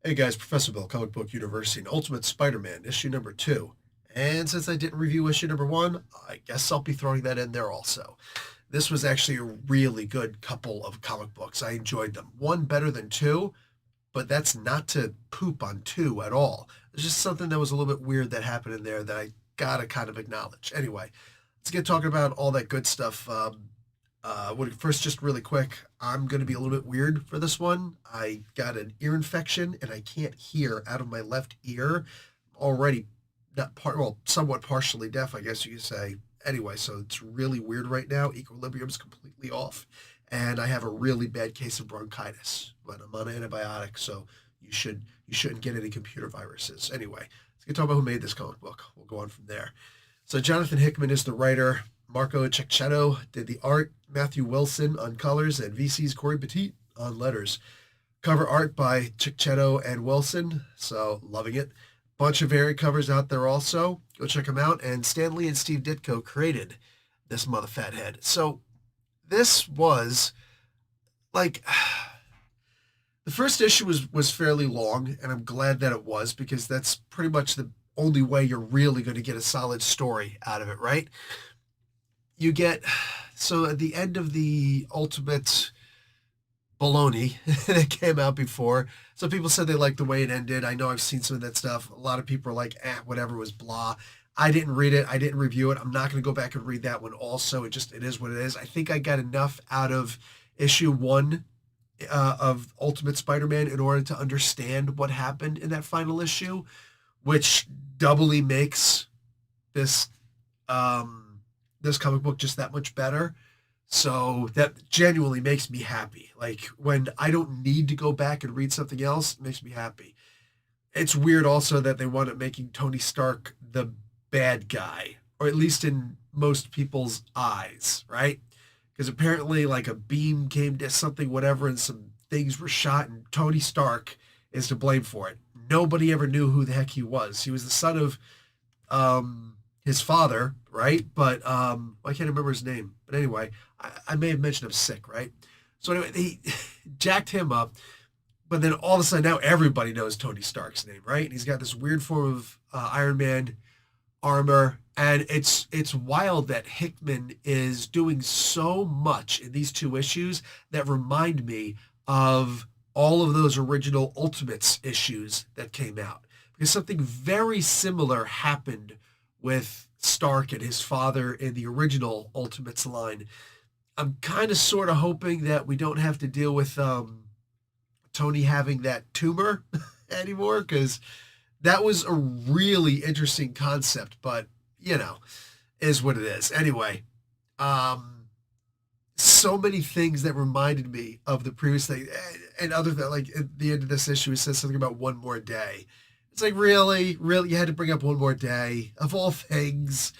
Hey guys, Professor Bill, Comic Book University, and Ultimate Spider-Man, issue number 2. And since I didn't review issue number 1, I guess I'll be throwing that in there also. This was actually a really good couple of comic books. I enjoyed them. One better than two, but that's not to poop on two at all. There's just something that was a little bit weird that happened in there that I gotta kind of acknowledge. Anyway, let's get talking about all that good stuff. First, just really quick, I'm going to be a little bit weird for this one. I got an ear infection and I can't hear out of my left ear. Already not somewhat partially deaf, I guess you could say. Anyway, so it's really weird right now. Equilibrium's completely off, and I have a really bad case of bronchitis. But I'm on antibiotics, so you shouldn't get any computer viruses. Anyway, let's get talk about who made this comic book. We'll go on from there. So Jonathan Hickman is the writer. Marco Cecchetto did the art, Matthew Wilson on colors, and VC's Corey Petit on letters. Cover art by Cecchetto and Wilson, so loving it. Bunch of variant covers out there also. Go check them out. And Stan Lee and Steve Ditko created this mother fathead. So this was like the first issue was fairly long, and I'm glad that it was because that's pretty much the only way you're really going to get a solid story out of it, right? You get so at the end of the Ultimate baloney that came out before. Some people said they liked the way it ended. I know I've seen some of that stuff. A lot of people are like, whatever, was blah. I didn't read it. I didn't review it. I'm not going to go back and read that one also. It is what it is. I think I got enough out of issue 1 of Ultimate Spider-Man in order to understand what happened in that final issue, which doubly makes this this comic book just that much better. So that genuinely makes me happy. Like when I don't need to go back and read something else, it makes me happy. It's weird also that they wound up making Tony Stark the bad guy, or at least in most people's eyes, right? Because apparently like a beam came to something, whatever, and some things were shot, and Tony Stark is to blame for it. Nobody ever knew who the heck he was. He was the son of his father, right? But I can't remember his name. But anyway, I may have mentioned him sick, right? So anyway, he jacked him up, but then all of a sudden now everybody knows Tony Stark's name, right? And he's got this weird form of Iron Man armor, and it's wild that Hickman is doing so much in these two issues that remind me of all of those original Ultimates issues that came out, because something very similar happened with Stark and his father in the original Ultimates line. I'm kind of sort of hoping that we don't have to deal with Tony having that tumor anymore, because that was a really interesting concept, but is what it is. Anyway, so many things that reminded me of the previous thing, and other than like at the end of this issue, it says something about one more day. It's like really, really, you had to bring up one more day of all things.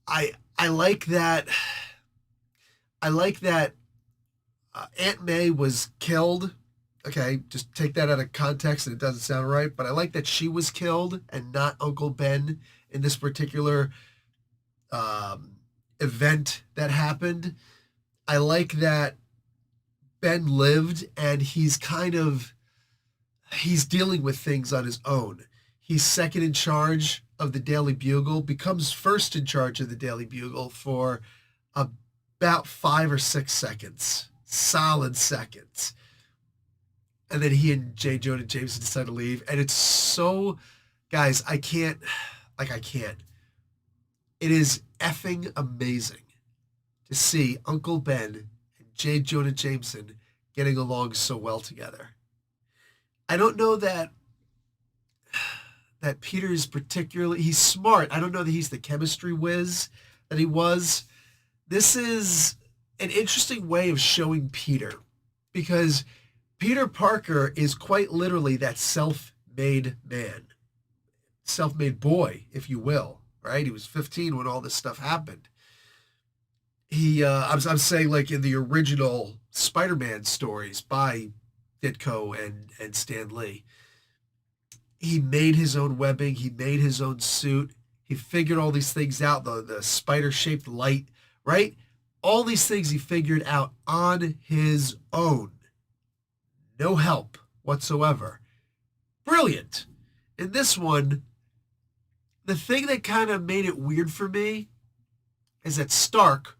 I like that. I like that Aunt May was killed. Okay, just take that out of context and it doesn't sound right, but I like that she was killed and not Uncle Ben in this particular event that happened. I like that Ben lived and he's dealing with things on his own. He's second in charge of the Daily Bugle, becomes first in charge of the Daily Bugle for about 5 or 6 seconds, solid seconds. And then he and J. Jonah Jameson decide to leave. And it's so, guys, I can't. It is effing amazing to see Uncle Ben and J. Jonah Jameson getting along so well together. I don't know that Peter is particularly, he's smart. I don't know that he's the chemistry whiz that he was. This is an interesting way of showing Peter, because Peter Parker is quite literally that self-made man, self-made boy, if you will, right? He was 15 when all this stuff happened. I'm saying like in the original Spider-Man stories by Ditko and Stan Lee, he made his own webbing, he made his own suit, he figured all these things out, the spider-shaped light, right? All these things he figured out on his own. No help whatsoever. Brilliant. In this one, the thing that kind of made it weird for me is that Stark,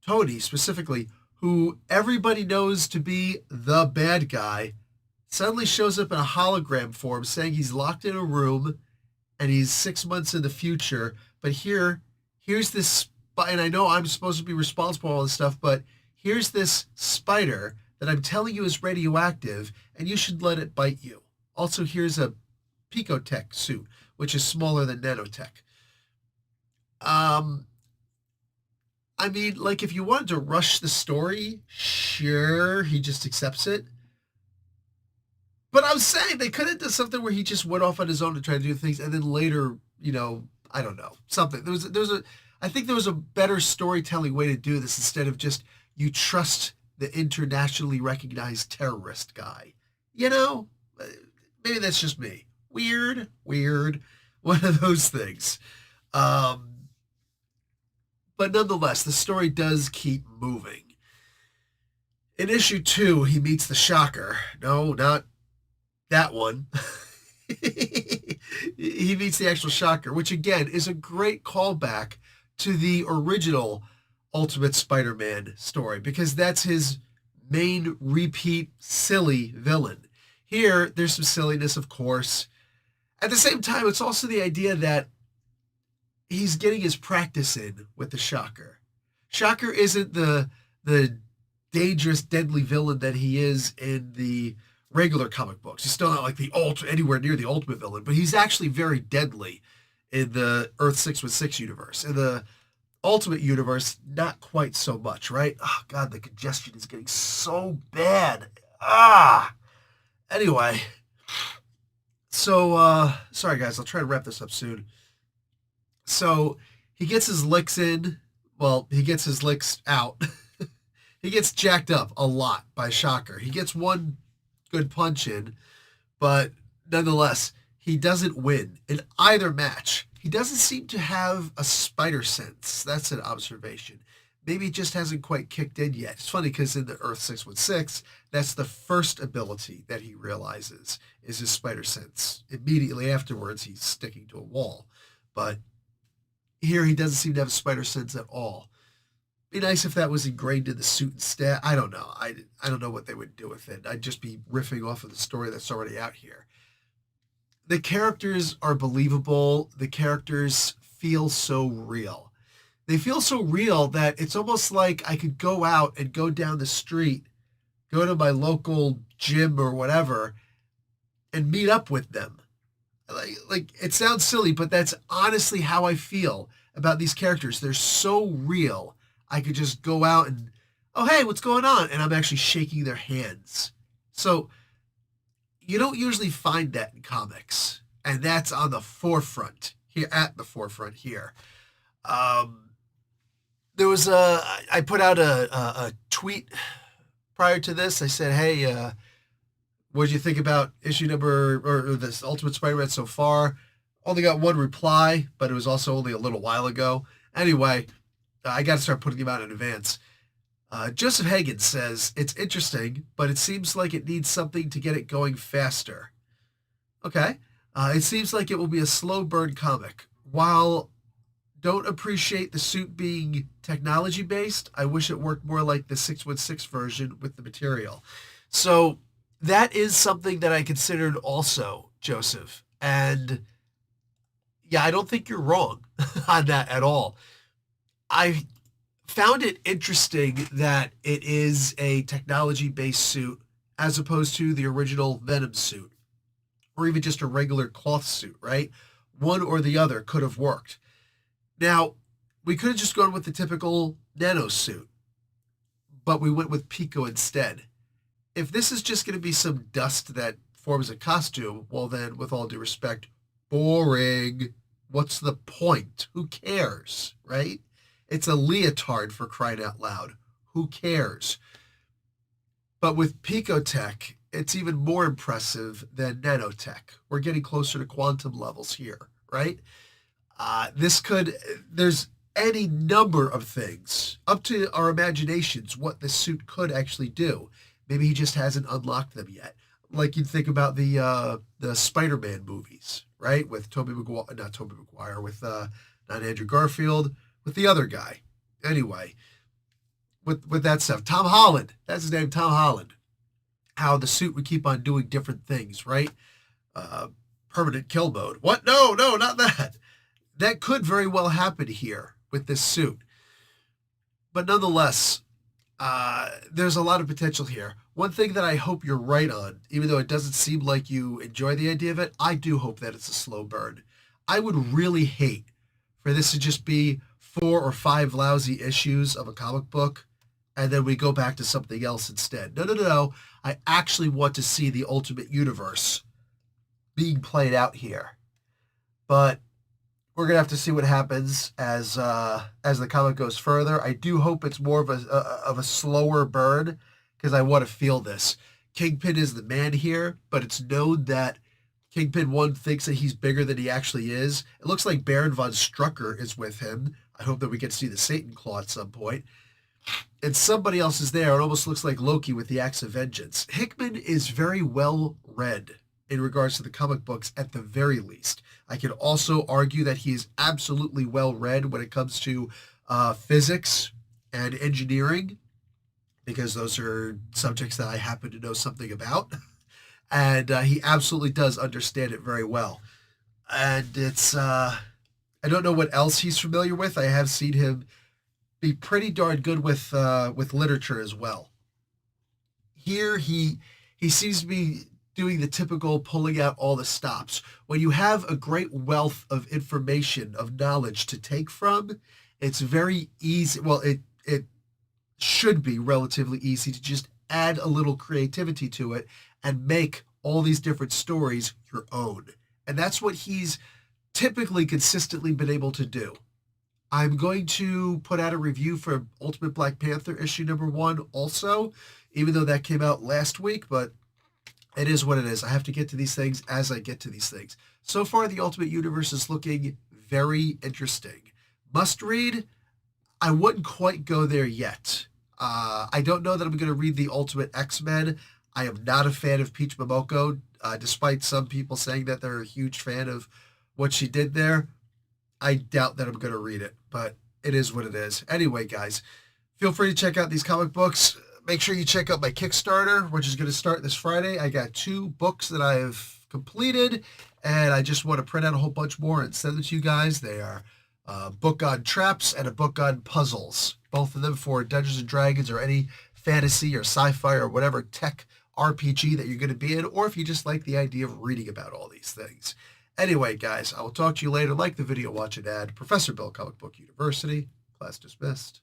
Tony specifically, who everybody knows to be the bad guy, suddenly shows up in a hologram form saying he's locked in a room and he's 6 months in the future. But here's this, and I know I'm supposed to be responsible for all this stuff, but here's this spider that I'm telling you is radioactive and you should let it bite you. Also, here's a picotech suit, which is smaller than nanotech. I mean, like, if you wanted to rush the story, sure, he just accepts it. But I was saying they could have done something where he just went off on his own to try to do things, and then later, I don't know, something. I think there was a better storytelling way to do this instead of just you trust the internationally recognized terrorist guy. Maybe that's just me. Weird. One of those things. But nonetheless, the story does keep moving. In issue 2, he meets the Shocker. No, not that one. He meets the actual Shocker, which again is a great callback to the original Ultimate Spider-Man story, because that's his main repeat silly villain. Here, there's some silliness, of course. At the same time, it's also the idea that he's getting his practice in with the Shocker. Shocker isn't the dangerous, deadly villain that he is in the regular comic books. He's still not like anywhere near the ultimate villain, but he's actually very deadly in the Earth 616 universe. In the Ultimate universe, not quite so much, right? Oh, God, the congestion is getting so bad. Anyway, so, sorry, guys, I'll try to wrap this up soon. So, he gets his licks in. Well, he gets his licks out. He gets jacked up a lot by Shocker. He gets one good punch in, but nonetheless, he doesn't win in either match. He doesn't seem to have a spider sense. That's an observation. Maybe it just hasn't quite kicked in yet. It's funny because in the Earth 616, that's the first ability that he realizes is his spider sense. Immediately afterwards, he's sticking to a wall. But here, he doesn't seem to have a spider sense at all. Be nice if that was ingrained in the suit instead. I don't know. I don't know what they would do with it. I'd just be riffing off of the story that's already out here. The characters are believable. The characters feel so real. They feel so real that it's almost like I could go out and go down the street, go to my local gym or whatever, and meet up with them. Like it sounds silly, but that's honestly how I feel about these characters. They're so real. I could just go out and, oh, hey, what's going on? And I'm actually shaking their hands. So you don't usually find that in comics. And that's on the forefront here, at the forefront here. There was I put out a tweet prior to this. I said, hey, what did you think about issue number, or this Ultimate Spider-Man so far? Only got one reply, but it was also only a little while ago. Anyway, I got to start putting them out in advance. Joseph Hagen says, it's interesting, but it seems like it needs something to get it going faster. Okay. It seems like it will be a slow burn comic. While don't appreciate the suit being technology based, I wish it worked more like the 616 version with the material. So that is something that I considered also, Joseph. And yeah, I don't think you're wrong on that at all. I found it interesting that it is a technology-based suit as opposed to the original Venom suit, or even just a regular cloth suit, right? One or the other could have worked. Now, we could have just gone with the typical nano suit, but we went with Pico instead. If this is just going to be some dust that forms a costume, well then, with all due respect, boring. What's the point? Who cares, right? It's a leotard, for crying out loud. Who cares? But with Picotech, it's even more impressive than nanotech. We're getting closer to quantum levels here, right? There's any number of things, up to our imaginations, what the suit could actually do. Maybe he just hasn't unlocked them yet. like you'd think about the Spider-Man movies, right? With Tobey Maguire, not Tobey Maguire, with not Andrew Garfield, with the other guy. Anyway, with that stuff, Tom Holland, that's his name, Tom Holland. How the suit would keep on doing different things, right? Uh, Permanent kill mode. What? No, no, not that. That could very well happen here with this suit. But nonetheless, there's a lot of potential here. One thing that I hope you're right on, even though it doesn't seem like you enjoy the idea of it, I do hope that it's a slow burn. I would really hate for this to just be 4 or 5 lousy issues of a comic book, and then we go back to something else instead. No, no, no, no. I actually want to see the Ultimate Universe being played out here. But we're gonna have to see what happens as the comic goes further. I do hope it's more of a slower burn because I want to feel this. Kingpin is the man here, but it's known that Kingpin 1 thinks that he's bigger than he actually is. It looks like Baron von Strucker is with him. I hope that we get to see the Satan Claw at some point. And somebody else is there. It almost looks like Loki with the Axe of Vengeance. Hickman is very well read in regards to the comic books at the very least. I can also argue that he is absolutely well read when it comes to physics and engineering, because those are subjects that I happen to know something about. And he absolutely does understand it very well. And I don't know what else he's familiar with. I have seen him be pretty darn good with literature as well. Here he seems to be doing the typical pulling out all the stops. When you have a great wealth of information, of knowledge to take from, it's very easy. Well, it should be relatively easy to just add a little creativity to it and make all these different stories your own. And that's what he's typically consistently been able to do. I'm going to put out a review for Ultimate Black Panther issue number 1 also, even though that came out last week, but it is what it is. I have to get to these things as I get to these things. So far, the Ultimate Universe is looking very interesting. Must read, I wouldn't quite go there yet. I don't know that I'm going to read the Ultimate X-Men. I am not a fan of Peach Momoko, despite some people saying that they're a huge fan of what she did there. I doubt that I'm going to read it, but it is what it is. Anyway, guys, feel free to check out these comic books. Make sure you check out my Kickstarter, which is going to start this Friday. I got 2 books that I have completed, and I just want to print out a whole bunch more and send them to you guys. They are a book on traps and a book on puzzles, both of them for Dungeons & Dragons or any fantasy or sci-fi or whatever tech RPG that you're going to be in, or if you just like the idea of reading about all these things. Anyway, guys, I will talk to you later. Like the video, watch an ad. Professor Bill, Comic Book University. Class dismissed.